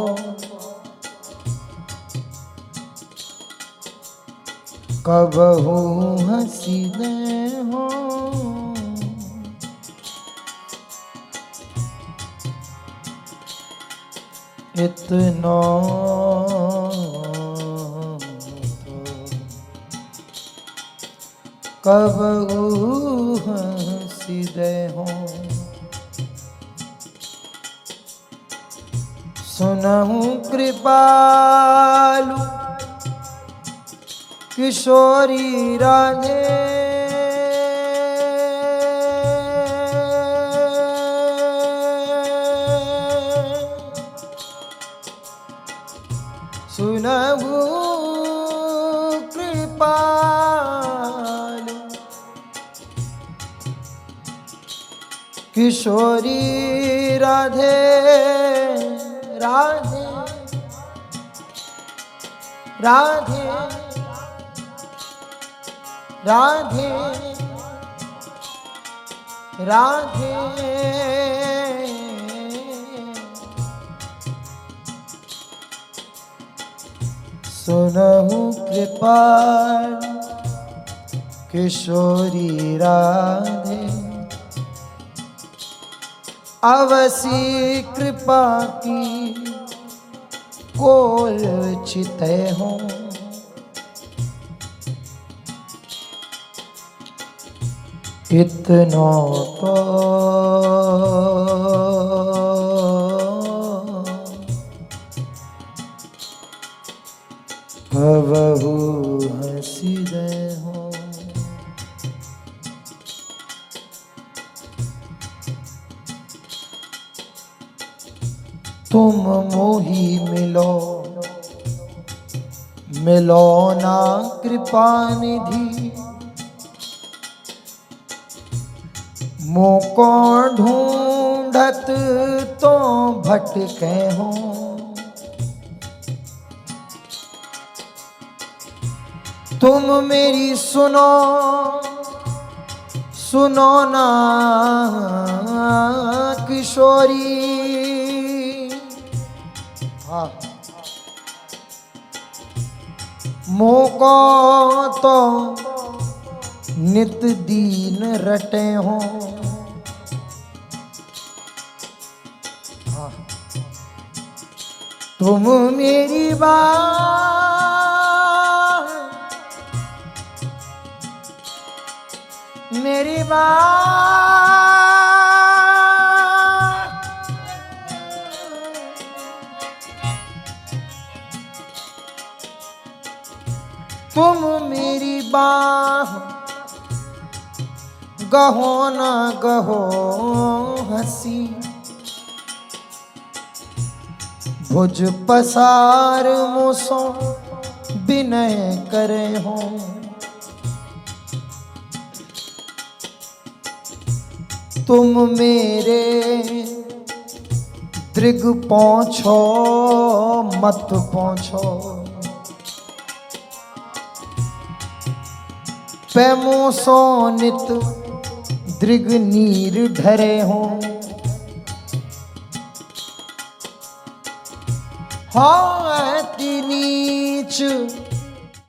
कबहू हसीने हो इतना कबहू हसीने हो सुनहु कृपालु किशोरी राधे सुनहु कृपालु किशोरी राधे राधे राधे राधे राधे सुनहु कृपाल किशोरी राधे अवसी कृपा की कोल चिते हो इतना तो कबहू हंसी दे हो तुम मोही मिलो मिलो ना कृपा निधि मोको ढूंढत तो भटके हो तुम मेरी सुनो सुनो ना किशोरी हाँ मोको तो नित दीन रटे हो हाँ तुम मेरी बात मेरी बात तुम मेरी बात गहो ना गहो हंसी भुज पसार मुसो विनय करे हो तुम मेरे दृग पहुँचो मत पहुँचो पैमो सो नित दृग नीर ढरे हो हाँ अति नीच